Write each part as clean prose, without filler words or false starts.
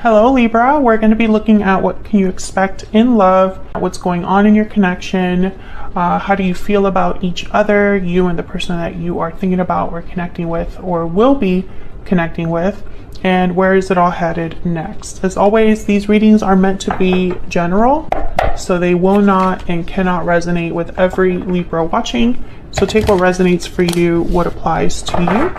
Hello Libra, we're going to be looking at what can you expect in love, what's going on in your connection, how do you feel about each other, you and the person that you are thinking about or connecting with or will be connecting with, and where is it all headed next. As always, these readings are meant to be general, so they will not and cannot resonate with every Libra watching. So take what resonates for you, what applies to you,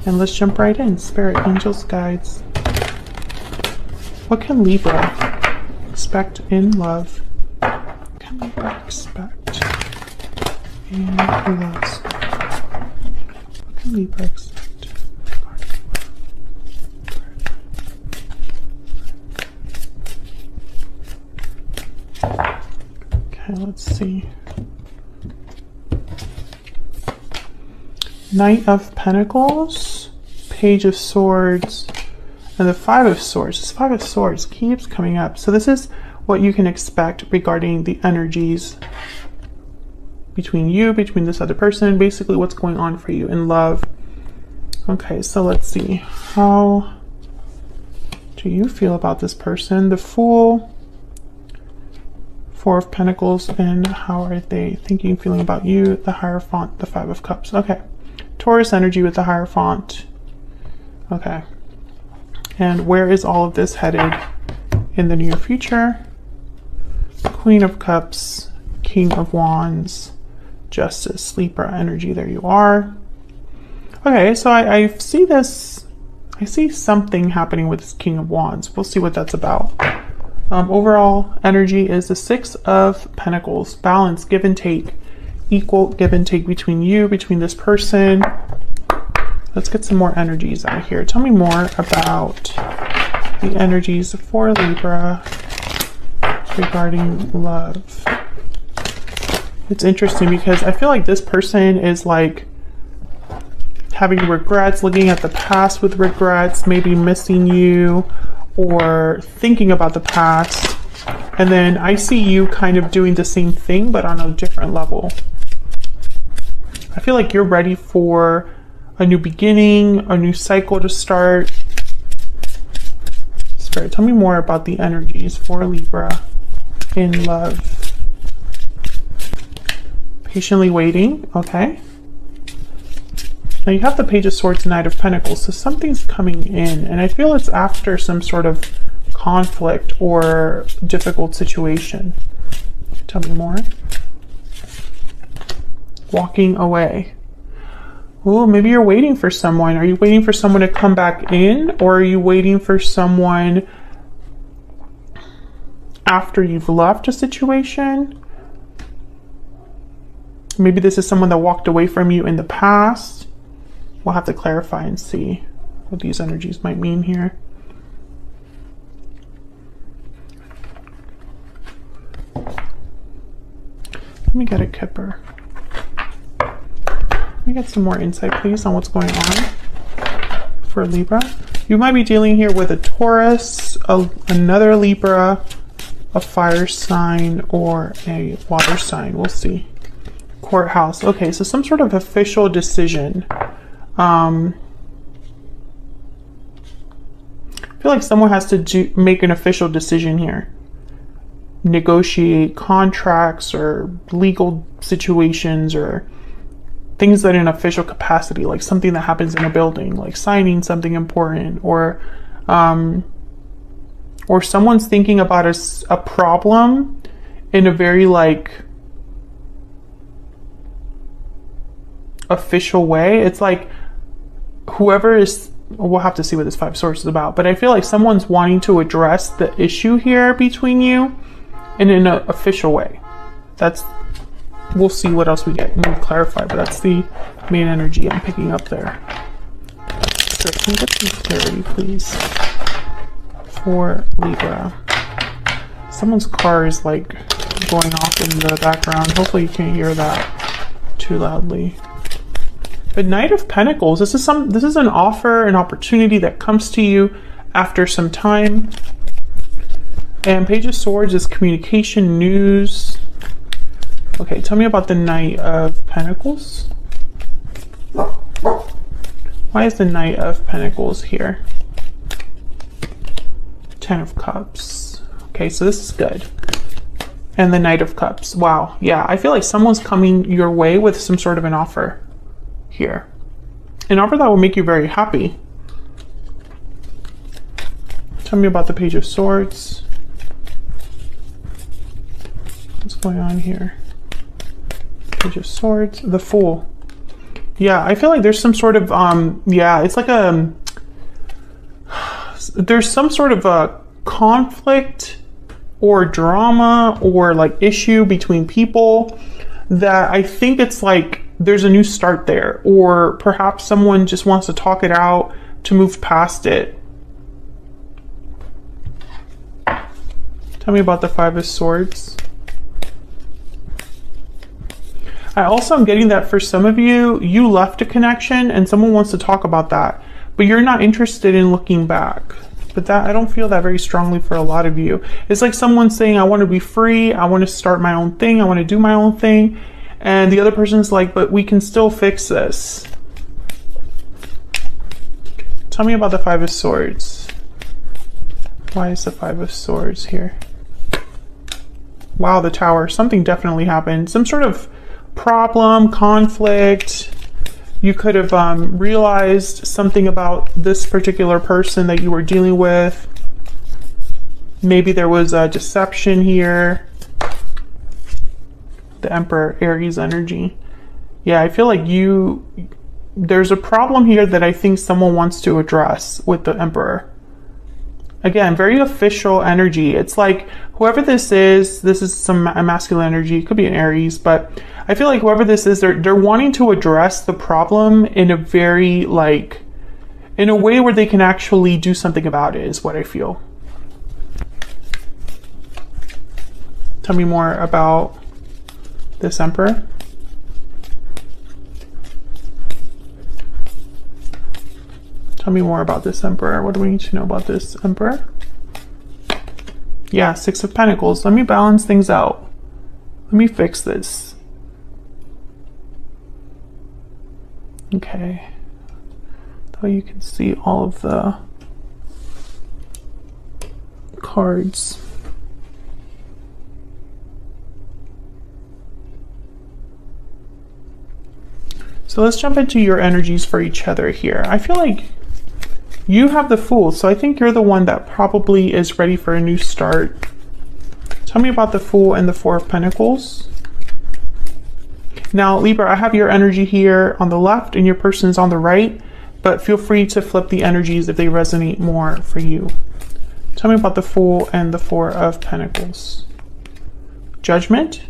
and let's jump right in. Spirit, angels, guides. What can Libra expect in love? What can Libra expect in love? What can Libra expect? Okay, let's see. Knight of Pentacles, Page of Swords, and the Five of Swords. This Five of Swords keeps coming up. So this is what you can expect regarding the energies between you, between this other person, basically what's going on for you in love. Okay, so let's see. How do you feel about this person? The Fool, Four of Pentacles, and how are they thinking, feeling about you? The Hierophant, the Five of Cups. Okay. Taurus energy with the Hierophant. Okay. And where is all of this headed in the near future? Queen of Cups, King of Wands, Justice, Libra energy. There you are. Okay, so I see this. I see something happening with this King of Wands. We'll see what that's about. Overall energy is the Six of Pentacles. Balance, give and take. Equal give and take between you, between this person. Let's get some more energies out here. Tell me more about the energies for Libra regarding love. It's interesting because I feel like this person is like having regrets, looking at the past with regrets, maybe missing you or thinking about the past. And then I see you kind of doing the same thing, but on a different level. I feel like you're ready for a new beginning, a new cycle to start. Spirit, tell me more about the energies for Libra in love. Patiently waiting, okay. Now you have the Page of Swords and Knight of Pentacles, so something's coming in, and I feel it's after some sort of conflict or difficult situation. Tell me more. Walking away. Oh, maybe you're waiting for someone. Are you waiting for someone to come back in, or are you waiting for someone after you've left a situation? Maybe this is someone that walked away from you in the past. We'll have to clarify and see what these energies might mean here. Let me get a Kipper. Let me get some more insight, please, on what's going on for Libra. You might be dealing here with a Taurus, another Libra, a fire sign, or a water sign. We'll see. Courthouse. Okay, so some sort of official decision. I feel like someone has to make an official decision here. Negotiate contracts or legal situations or things that in an official capacity, like something that happens in a building, like signing something important, or someone's thinking about a problem in a very like official way. It's like whoever is, we'll have to see what this Five of Swords is about, but I feel like someone's wanting to address the issue here between you in an official way. We'll see what else we get and we'll clarify, but that's the main energy I'm picking up there. So can you get some clarity, please, for Libra? Someone's car is like going off in the background. Hopefully you can't hear that too loudly. But Knight of Pentacles, this is an offer, an opportunity that comes to you after some time. And Page of Swords is communication, news. Okay, tell me about the Knight of Pentacles. Why is the Knight of Pentacles here? Ten of Cups. Okay, so this is good. And the Knight of Cups. Wow. Yeah, I feel like someone's coming your way with some sort of an offer here. An offer that will make you very happy. Tell me about the Page of Swords. What's going on here? Page of Swords. The Fool. Yeah, I feel like there's some sort of, yeah, it's like there's some sort of a conflict or drama or like issue between people that I think it's like there's a new start there, or perhaps someone just wants to talk it out to move past it. Tell me about the Five of Swords. I also am getting that for some of you, you left a connection and someone wants to talk about that, but you're not interested in looking back. But that, I don't feel that very strongly for a lot of you. It's like someone saying, I want to be free. I want to start my own thing. I want to do my own thing. And the other person's like, but we can still fix this. Tell me about the Five of Swords. Why is the Five of Swords here? Wow, the Tower. Something definitely happened. Some sort of problem, conflict. You could have realized something about this particular person that you were dealing with. Maybe there was a deception here. The Emperor, Aries energy. Yeah, I feel like there's a problem here that I think someone wants to address with the Emperor. Again, very official energy. It's like whoever this is some masculine energy. It could be an Aries, but I feel like whoever this is, they're wanting to address the problem in a very like, in a way where they can actually do something about it, is what I feel. Tell me more about this Emperor. Tell me more about this Emperor. What do we need to know about this Emperor? Yeah, Six of Pentacles. Let me balance things out. Let me fix this. Okay. So you can see all of the cards. So let's jump into your energies for each other here. I feel like you have the Fool, so I think you're the one that probably is ready for a new start. Tell me about the Fool and the Four of Pentacles. Now, Libra, I have your energy here on the left and your person's on the right, but feel free to flip the energies if they resonate more for you. Tell me about the Fool and the Four of Pentacles. Judgment,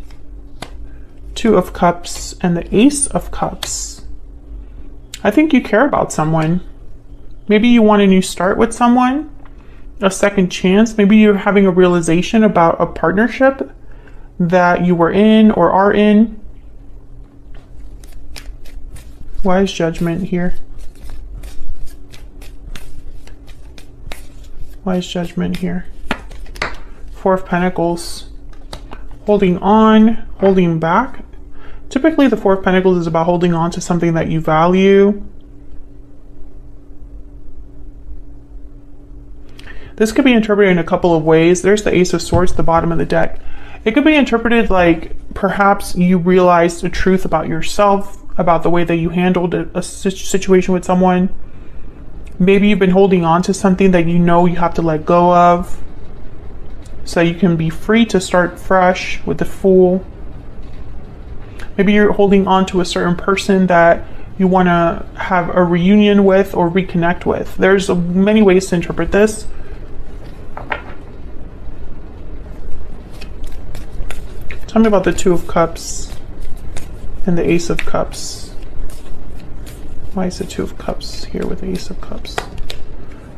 Two of Cups, and the Ace of Cups. I think you care about someone. Maybe you want a new start with someone, a second chance. Maybe you're having a realization about a partnership that you were in or are in. Why is Judgment here? Why is Judgment here? Four of Pentacles. Holding on, holding back. Typically the Four of Pentacles is about holding on to something that you value. This could be interpreted in a couple of ways. There's the Ace of Swords at the bottom of the deck. It could be interpreted like perhaps you realized the truth about yourself, about the way that you handled a situation with someone. Maybe you've been holding on to something that you know you have to let go of, so you can be free to start fresh with the Fool. Maybe you're holding on to a certain person that you want to have a reunion with or reconnect with. There's many ways to interpret this. Tell me about the Two of Cups and the Ace of Cups. Why is the Two of Cups here with the Ace of Cups?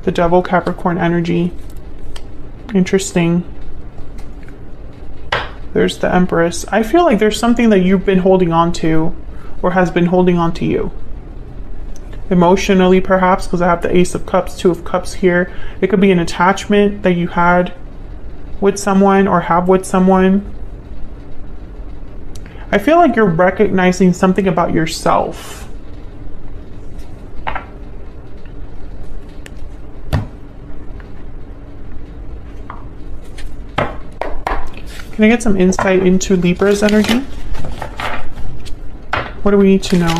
The Devil, Capricorn energy. Interesting. There's the Empress. I feel like there's something that you've been holding on to or has been holding on to you. Emotionally, perhaps, because I have the Ace of Cups, Two of Cups here. It could be an attachment that you had with someone or have with someone. I feel like you're recognizing something about yourself. Can I get some insight into Libra's energy? What do we need to know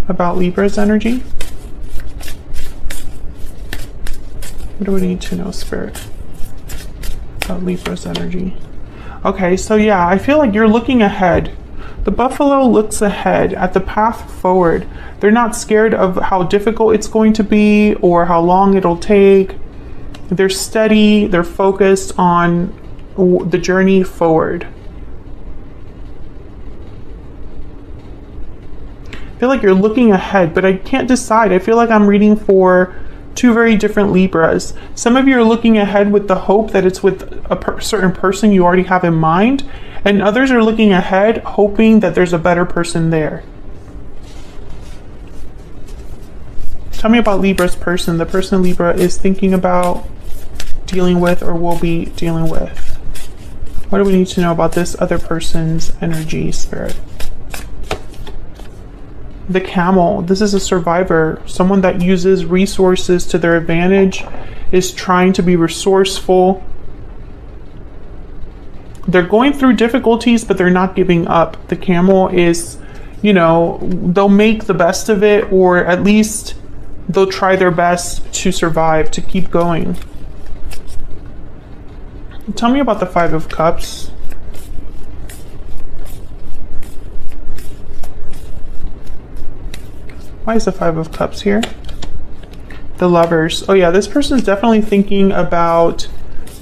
about Libra's energy? What do we need to know, Spirit, about Libra's energy? Okay, so yeah, I feel like you're looking ahead. The buffalo looks ahead at the path forward. They're not scared of how difficult it's going to be or how long it'll take. They're steady, they're focused on the journey forward. I feel like you're looking ahead, but I can't decide. I feel like I'm reading for two very different Libras. Some of you are looking ahead with the hope that it's with a certain person you already have in mind, and others are looking ahead hoping that there's a better person there. Tell me about Libra's person, the person Libra is thinking about, dealing with, or will be dealing with. What do we need to know about this other person's energy, Spirit? The camel. This is a survivor, someone that uses resources to their advantage, is trying to be resourceful. They're going through difficulties, but they're not giving up. The camel is, you know, they'll make the best of it, or at least they'll try their best to survive, to keep going. Tell me about the Five of Cups. Why is the Five of Cups here? The Lovers. Oh yeah, this person's definitely thinking about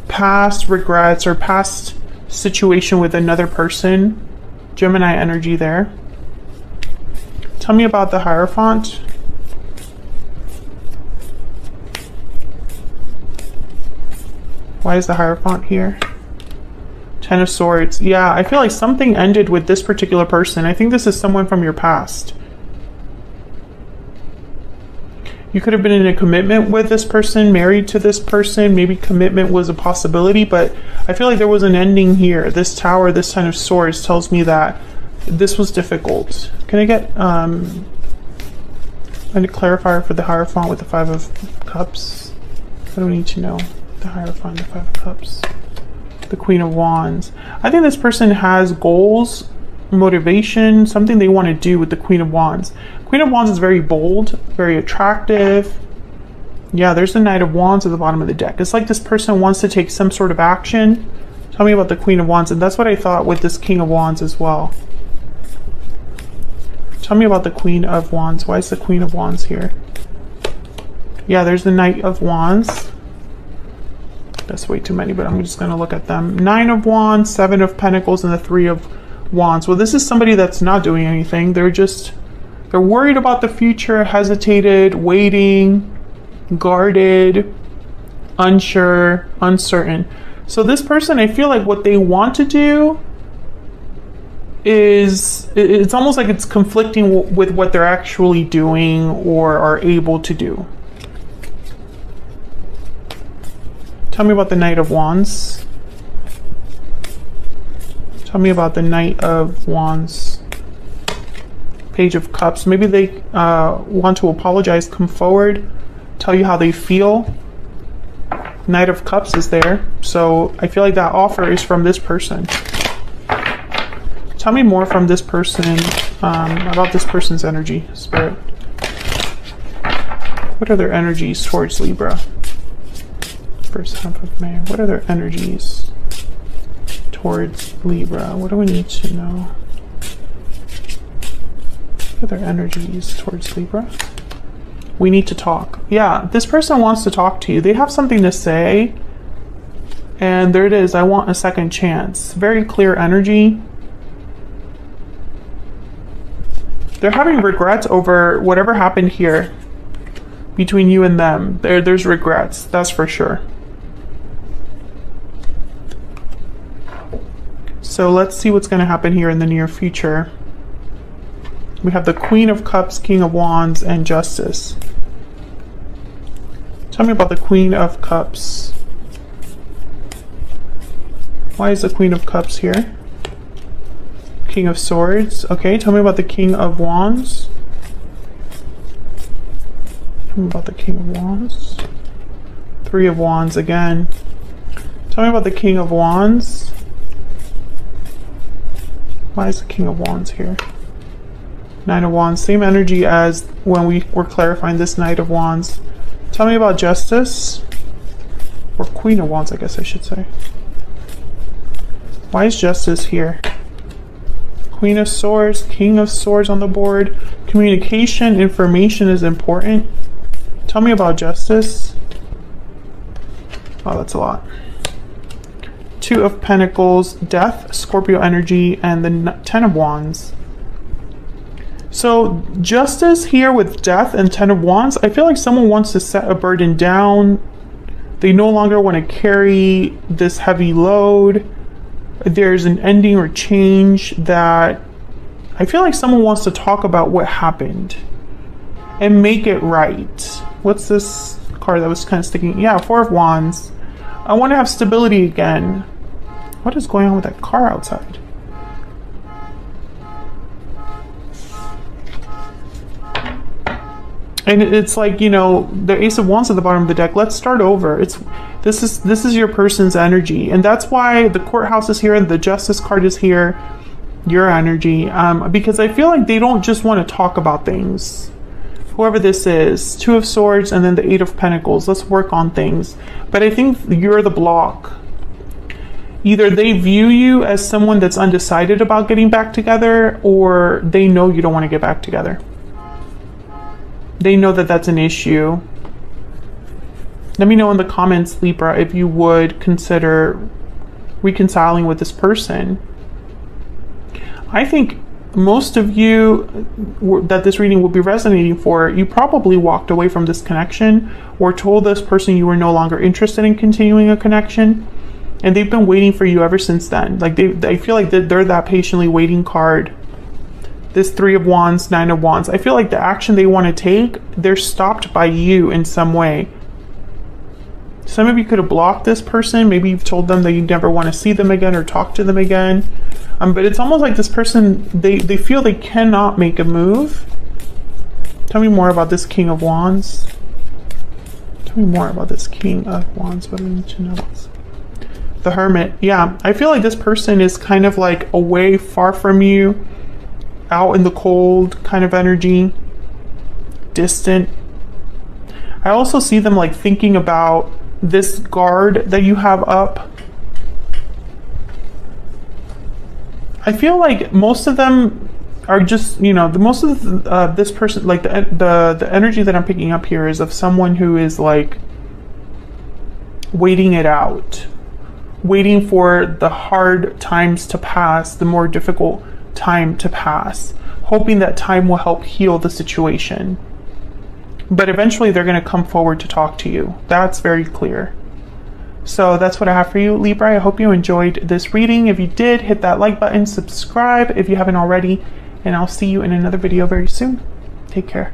past regrets or past situation with another person. Gemini energy there. Tell me about the Hierophant. Why is the Hierophant here? Ten of Swords. Yeah, I feel like something ended with this particular person. I think this is someone from your past. You could have been in a commitment with this person, married to this person. Maybe commitment was a possibility, but I feel like there was an ending here. This Tower, this Ten of Swords tells me that this was difficult. Can I get a clarifier for the Hierophant with the Five of Cups? What do we need to know? The Hierophant, the Five of Cups. The Queen of Wands. I think this person has goals, motivation, something they want to do with the Queen of Wands. Queen of Wands is very bold, very attractive. Yeah, there's the Knight of Wands at the bottom of the deck. It's like this person wants to take some sort of action. Tell me about the Queen of Wands. And that's what I thought with this King of Wands as well. Tell me about the Queen of Wands. Why is the Queen of Wands here? Yeah, there's the Knight of Wands. That's way too many, but I'm just going to look at them. Nine of Wands, Seven of Pentacles, and the Three of Wands. Well, this is somebody that's not doing anything. They're worried about the future, hesitated, waiting, guarded, unsure, uncertain. So this person, I feel like what they want to do is, it's almost like it's conflicting with what they're actually doing or are able to do. Tell me about the Knight of Wands. Tell me about the Knight of Wands. Page of Cups. Maybe they want to apologize, come forward, tell you how they feel. Knight of Cups is there. So I feel like that offer is from this person. Tell me more from this person, about this person's energy, Spirit. What are their energies towards Libra? First half of May. What are their energies towards Libra? What do we need to know? What are their energies towards Libra? We need to talk. Yeah, this person wants to talk to you. They have something to say. And there it is. I want a second chance. Very clear energy. They're having regrets over whatever happened here between you and them. There's regrets. That's for sure. So let's see what's going to happen here in the near future. We have the Queen of Cups, King of Wands, and Justice. Tell me about the Queen of Cups. Why is the Queen of Cups here? King of Swords. Okay, tell me about the King of Wands. Tell me about the King of Wands. Three of Wands again. Tell me about the King of Wands. Why is the King of Wands here? Nine of Wands, same energy as when we were clarifying this Knight of Wands. Tell me about Justice. Or Queen of Wands, I guess I should say. Why is Justice here? Queen of Swords, King of Swords on the board. Communication, information is important. Tell me about Justice. Oh, that's a lot. Two of Pentacles, Death, Scorpio energy, and the Ten of Wands. So Justice here with Death and Ten of Wands, I feel like someone wants to set a burden down. They no longer want to carry this heavy load. There's an ending or change that I feel like someone wants to talk about what happened and make it right. What's this card that was kind of sticking? Yeah, Four of Wands. I want to have stability again. What is going on with that car outside? And it's like, you know, the Ace of Wands at the bottom of the deck. Let's start over. This is your person's energy, and that's why the Courthouse is here and the Justice card is here. Your energy, because I feel like they don't just want to talk about things. Whoever this is, Two of Swords and then the Eight of Pentacles. Let's work on things. But I think you're the block. Either they view you as someone that's undecided about getting back together, or they know you don't want to get back together. They know that that's an issue. Let me know in the comments, Libra, if you would consider reconciling with this person. I think most of you that this reading will be resonating for, you probably walked away from this connection or told this person you were no longer interested in continuing a connection, and they've been waiting for you ever since then. Like I feel like they're that patiently waiting card. This Three of Wands, Nine of Wands. I feel like the action they want to take, they're stopped by you in some way. Some of you could have blocked this person. Maybe you've told them that you never want to see them again or talk to them again. But it's almost like this person, they feel they cannot make a move. Tell me more about this King of Wands. Tell me more about this King of Wands. What do we need to know? The Hermit. Yeah, I feel like this person is kind of like away, far from you. Out in the cold kind of energy, distant. I also see them like thinking about this guard that you have up. I feel like most of them are just, you know, most of this person, like the energy that I'm picking up here is of someone who is like waiting it out, waiting for the hard times to pass, the more difficult time to pass, hoping that time will help heal the situation. But eventually they're going to come forward to talk to you. That's very clear. So that's what I have for you, Libra. I hope you enjoyed this reading. If you did, hit that like button, subscribe if you haven't already, and I'll see you in another video very soon. Take care.